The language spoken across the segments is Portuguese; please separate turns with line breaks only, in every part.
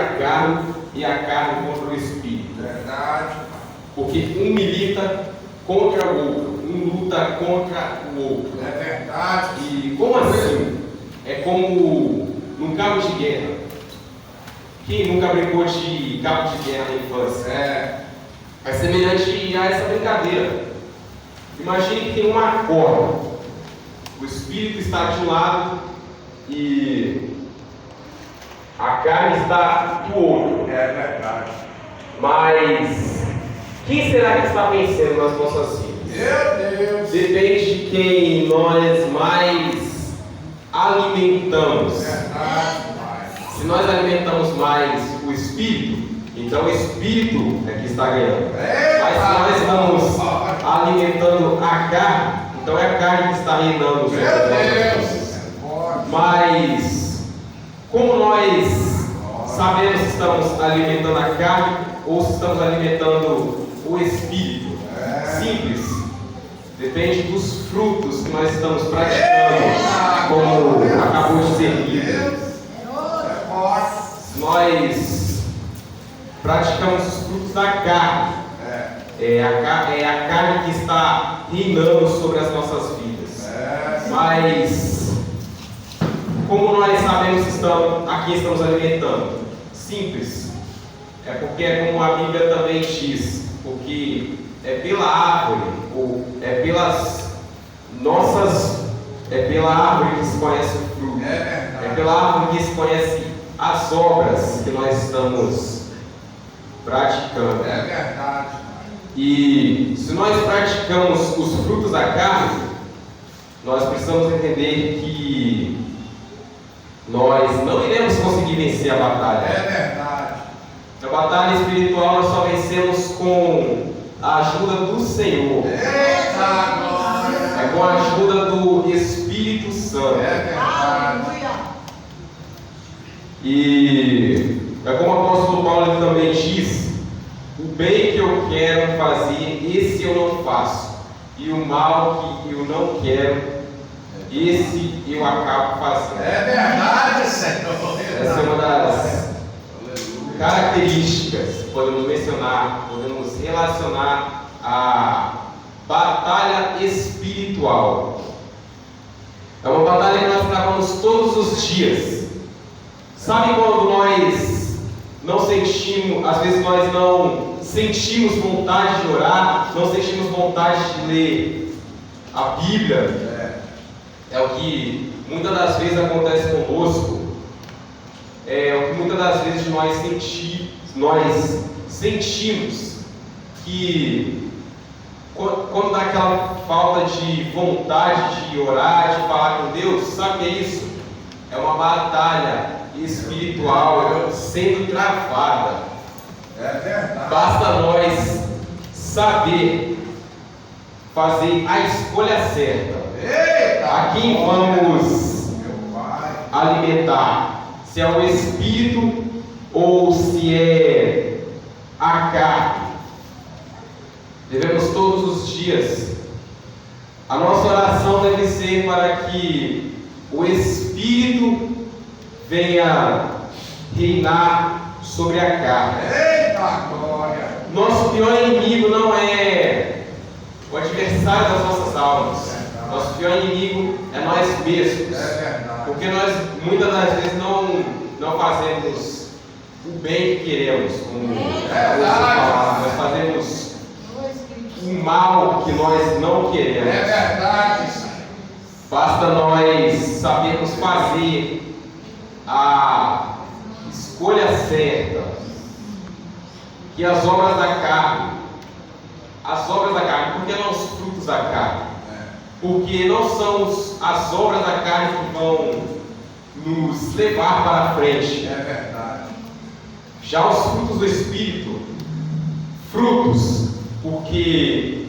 a carne e a carne contra o espírito.
Verdade.
Porque um milita contra o outro, um luta contra o outro.
É verdade.
E como assim? É como num cabo de guerra. Quem nunca brincou de cabo de guerra na infância? É semelhante a essa brincadeira. Imagine que tem uma corda. O espírito está de um lado e a carne está do outro.
É verdade.
Mas quem será que está vencendo nas nossas vidas?
Meu Deus.
Depende de quem nós mais alimentamos.
Verdade, Pai.
Se nós alimentamos mais o espírito, então o espírito é que está ganhando. Mas se nós estamos alimentando a carne, então é a carne que está reinando sobre as nossas vidas. Mas como nós sabemos se estamos alimentando a carne ou se estamos alimentando o espírito? Simples. Depende dos frutos que nós estamos praticando, como acabou de ser lido. Nós praticamos os frutos da carne. É a carne que está reinando sobre as nossas vidas. Mas como nós sabemos que estamos alimentando? Simples. É porque é como a Bíblia também diz, porque é pela árvore, ou é pela árvore que se conhece o fruto. É pela árvore que se conhece as obras que nós estamos praticando.
É verdade.
E se nós praticamos os frutos da carne, nós precisamos entender que nós não iremos conseguir vencer a batalha.
É verdade.
A batalha espiritual nós só vencemos com a ajuda do Senhor.
Eita glória.
É com a ajuda do Espírito Santo.
É verdade.
E é como o apóstolo Paulo também diz: o bem que eu quero fazer, esse eu não faço, e o mal que eu não quero, esse eu acabo fazendo.
É verdade, Senhor.
Essa é uma das características que podemos mencionar, podemos relacionar a batalha espiritual. É uma batalha que nós travamos todos os dias. Sabe quando nós não sentimos, às vezes nós não sentimos vontade de orar, não sentimos vontade de ler a Bíblia? É o que muitas das vezes acontece conosco. É o que muitas das vezes nós sentimos que quando dá aquela falta de vontade de orar, de falar com Deus, sabe o que é isso? É uma batalha espiritual sendo travada.
É verdade.
Basta nós saber fazer a escolha certa.
Eita,
A quem vamos
meu Pai.
alimentar? Se é o espírito ou se é a carne. Devemos todos os dias. A nossa oração deve ser para que o espírito venha reinar sobre a carne.
Eita glória.
Nosso pior inimigo não é o adversário das nossas almas. Nosso pior inimigo é nós mesmos.
É verdade.
Porque nós muitas das vezes não fazemos o bem que queremos, como nós fazemos o mal que nós não queremos.
É verdade.
Basta nós sabermos fazer a escolha certa, que as obras da carne, por que não os frutos da carne? Porque não são as obras da carne que vão nos levar para a frente.
É verdade.
Já os frutos do Espírito, frutos, porque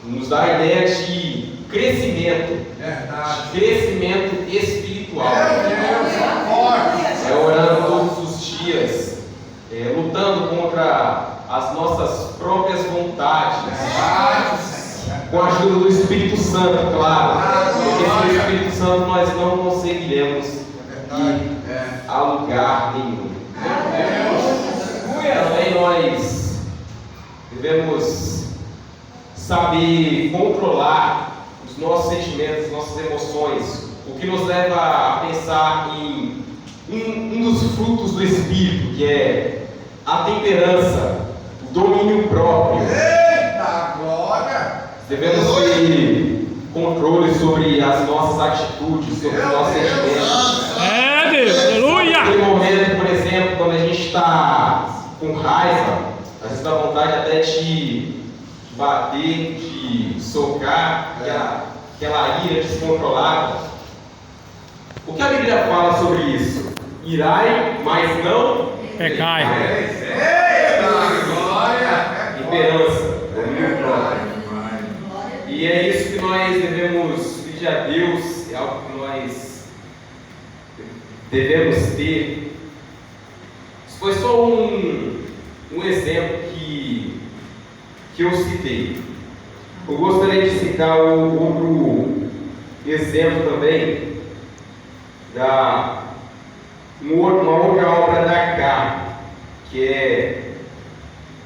nos dá a ideia de crescimento,
Verdade.
de crescimento espiritual.
Deus,
É orando todos os dias, lutando contra as nossas próprias vontades, com a ajuda do Espírito Santo, claro, porque sem o Espírito Santo nós não conseguiremos ir a lugar nenhum. Também nós devemos saber controlar os nossos sentimentos, nossas emoções, o que nos leva a pensar em um dos frutos do Espírito, que é a temperança, o domínio próprio.
Eita, glória!
Devemos ter controle sobre as nossas atitudes, sobre os nossos sentimentos.
É, Deus, aleluia!
Naquele momento, por exemplo, quando a gente está com raiva, às vezes dá vontade até de bater, de socar, aquela ira descontrolada. O que a Bíblia fala sobre isso? Irai, mas não
Pecai.
Eita, glória!
Temperança, domínio próprio. E é isso que nós devemos pedir a Deus, é algo que nós devemos ter. Isso foi só um exemplo que eu citei. Eu gostaria de citar outro exemplo também uma outra obra da carne, que é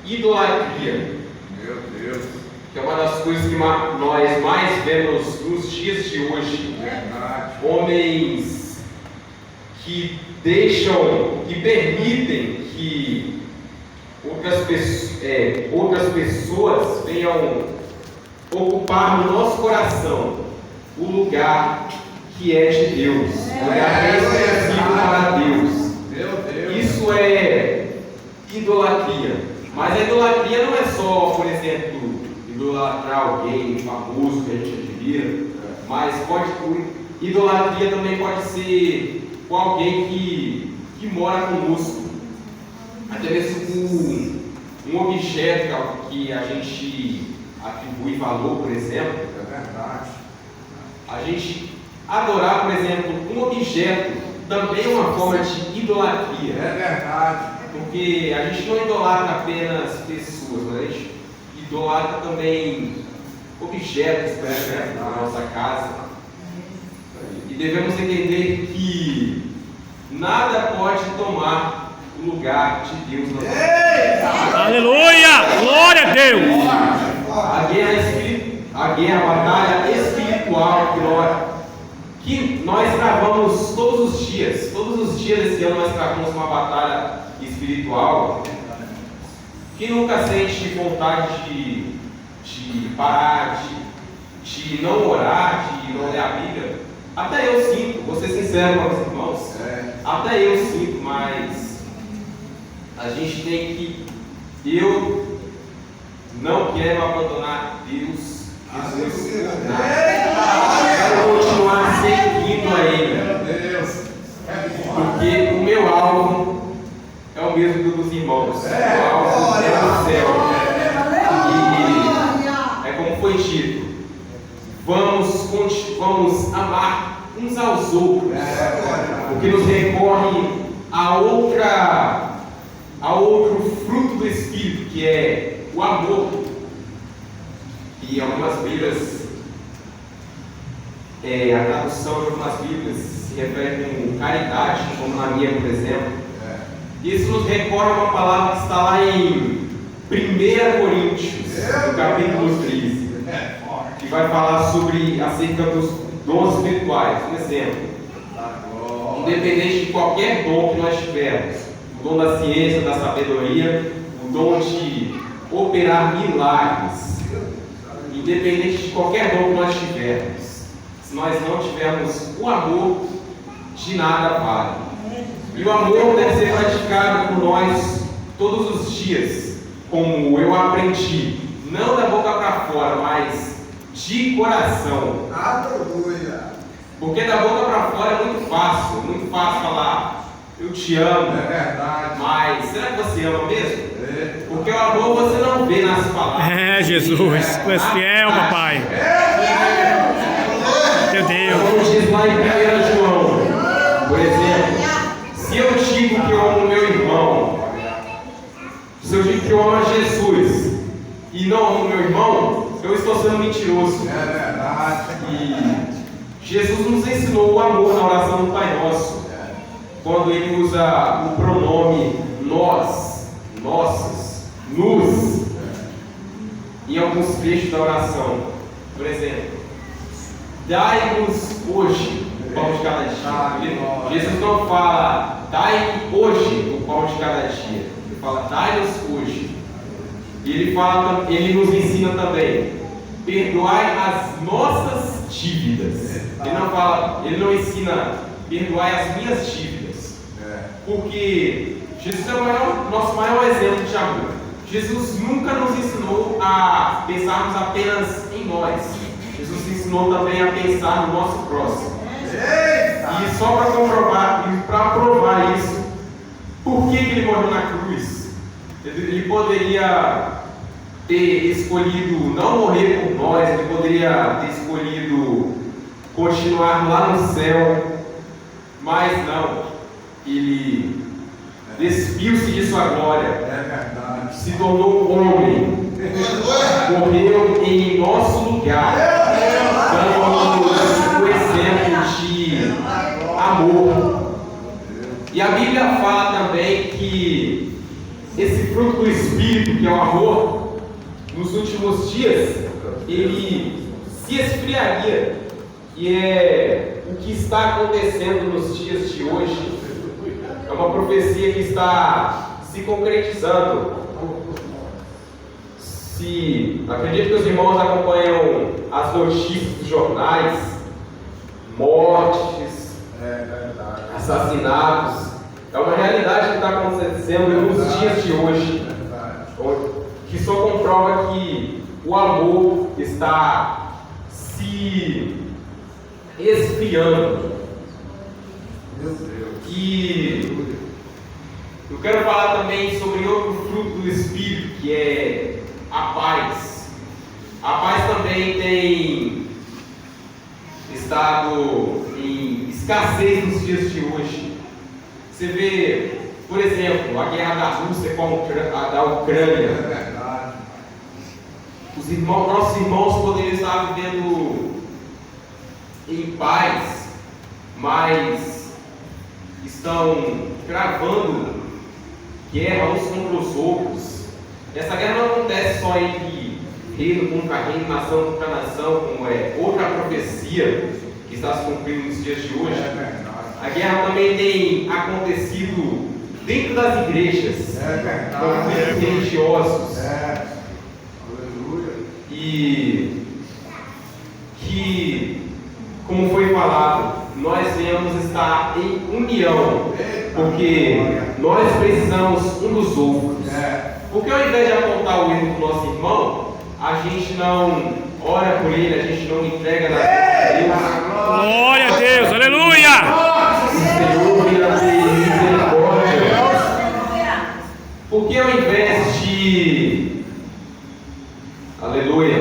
idolatria.
Meu Deus!
Que é uma das coisas que nós mais vemos nos dias de hoje.
Verdade.
Homens que permitem que outras pessoas venham ocupar no nosso coração o lugar que é de Deus, o lugar que é exclusivo para Deus.
Meu Deus!
Isso é idolatria. Mas a idolatria não é só, por exemplo, idolatrar alguém famoso que a gente admira, mas idolatria também pode ser com alguém que mora conosco, até mesmo um objeto que a gente atribui valor, por exemplo.
É verdade.
A gente adorar, por exemplo, um objeto também é uma forma de idolatria.
É verdade.
Porque a gente não idolatra apenas pessoas, mas a gente idolatra também objetos, por exemplo, na nossa casa. E devemos entender que nada pode tomar o lugar de Deus na nossa vida.
Aleluia! Glória a Deus!
A guerra, a batalha espiritual que nós travamos todos os dias. Todos os dias desse ano nós travamos uma batalha espiritual. Quem nunca sente vontade de parar, de não orar, de não ler a Bíblia? Até eu sinto, vou ser sincero com os irmãos. Até eu sinto, mas a gente tem que. Eu não quero abandonar Deus. Jesus. Quero continuar seguindo a Ele.
Meu Deus!
Porque o meu alvo é o mesmo dos irmãos. O alvo é do céu. E é como foi dito: vamos amar uns aos outros. Porque nos recorre a outro fruto do Espírito, que é o amor. E algumas Bíblias, a tradução de algumas Bíblias se refere com caridade, como na minha, por exemplo. Isso nos recorre a uma palavra que está lá em 1 Coríntios, no capítulo 13, que vai falar acerca dos dons espirituais. Um exemplo: independente de qualquer dom que nós tivermos, o dom da ciência, da sabedoria, o dom de operar milagres, independente de qualquer dom que nós tivermos, se nós não tivermos o amor, de nada vale. E o amor deve ser praticado por nós todos os dias, como eu aprendi, não da boca para fora, mas de coração.
Aleluia!
Porque da boca para fora é muito fácil falar eu te amo.
É verdade.
Mas será que você ama mesmo? Porque o amor você não vê nas palavras.
É, Jesus, tu és fiel, papai. Meu Deus.
Como diz lá em 1 João, por exemplo, se eu digo que eu amo meu irmão, se eu digo que eu amo a Jesus e não amo meu irmão, eu estou sendo mentiroso.
É verdade.
E Jesus nos ensinou o amor na oração do Pai Nosso. quando ele usa o pronome nós, nossos, nos, em alguns trechos da oração. Por exemplo, dai-nos hoje o pão de cada dia. Jesus não fala, dai-me hoje o pão de cada dia. Ele fala, dai-nos hoje. E ele nos ensina também, perdoai as nossas dívidas. Ele não ensina, perdoai as minhas dívidas. Porque Jesus é o nosso maior exemplo de amor. Jesus nunca nos ensinou a pensarmos apenas em nós. Jesus ensinou também a pensar no nosso próximo. E só para comprovar, e para provar isso, por que ele morreu na cruz? Ele poderia ter escolhido não morrer por nós, ele poderia ter escolhido continuar lá no céu, mas não. Ele despiu-se de sua glória, se tornou homem, morreu em nosso lugar, dando-nos um exemplo de amor. E a Bíblia fala também que esse fruto do Espírito, que é o amor, nos últimos dias, ele se esfriaria. E é o que está acontecendo nos dias de hoje. É uma profecia que está se concretizando. Acredito que os irmãos acompanham as notícias dos jornais, mortes, assassinatos. É uma realidade que está acontecendo nos dias de hoje, que só comprova que o amor está se esfriando. E eu quero falar também sobre outro fruto do Espírito, que é a paz. A paz também tem estado em escassez nos dias de hoje. Você vê, por exemplo, a guerra da Rússia com a da Ucrânia. Nossos irmãos poderiam estar vivendo em paz, mas estão travando guerra uns contra os outros. Essa guerra não acontece só entre reino contra reino, nação contra nação, como é outra profecia que está se cumprindo nos dias de hoje. A guerra também tem acontecido dentro das igrejas, conflitos religiosos. E que, como foi falado, nós devemos estar em união, porque nós precisamos um dos outros. Porque ao invés de apontar o erro do nosso irmão, a gente não ora por ele, a gente não entrega na Deus.
Glória a Deus, aleluia!
Senhor, misericórdia. Porque ao invés de, aleluia,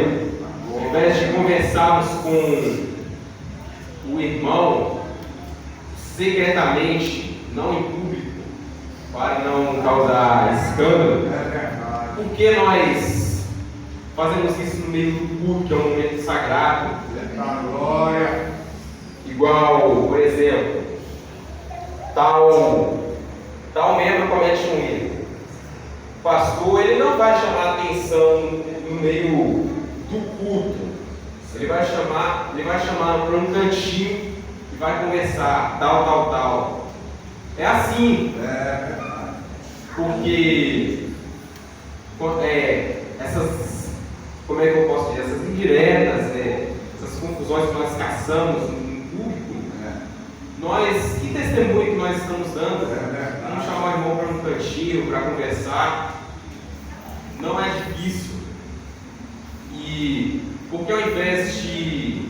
ao invés de conversarmos com o irmão secretamente, não em público, para não causar escândalo, por que nós fazemos isso no meio do culto, que é um momento sagrado? Igual, por exemplo, tal membro comete um erro. O pastor, ele não vai chamar atenção no meio do culto. Ele vai chamar para um cantinho e vai conversar, tal. É assim. Porque essas, como é que eu posso dizer, essas indiretas, essas confusões que nós caçamos no público, que testemunho que nós estamos dando? Vamos chamar o irmão para um cantinho, para conversar. Não é difícil. E porque ao invés de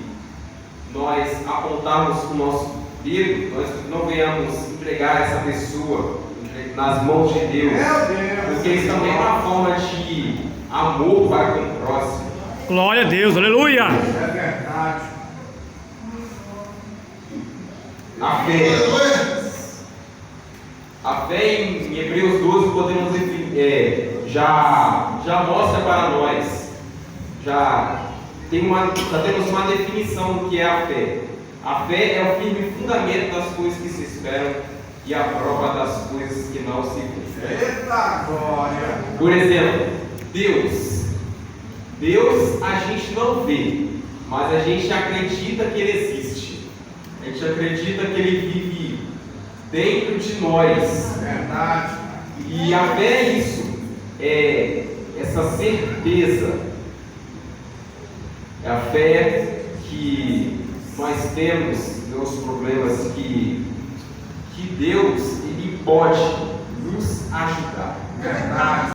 nós apontarmos o nosso dedo, nós não venhamos entregar essa pessoa nas mãos de Deus, porque isso também é uma forma de amor para com o próximo.
Glória a Deus, aleluia!
A fé em Hebreus 12 podemos definir, já mostra para nós, já temos uma definição do que é a fé. A fé é o firme fundamento das coisas que se esperam e a prova das coisas que não se vê.
Eita glória.
Por exemplo, Deus. Deus a gente não vê, mas a gente acredita que Ele existe. A gente acredita que Ele vive dentro de nós.
Verdade.
E a fé é isso, é essa certeza. É a fé que nós temos nos problemas que Deus Ele pode nos ajudar.
Verdade.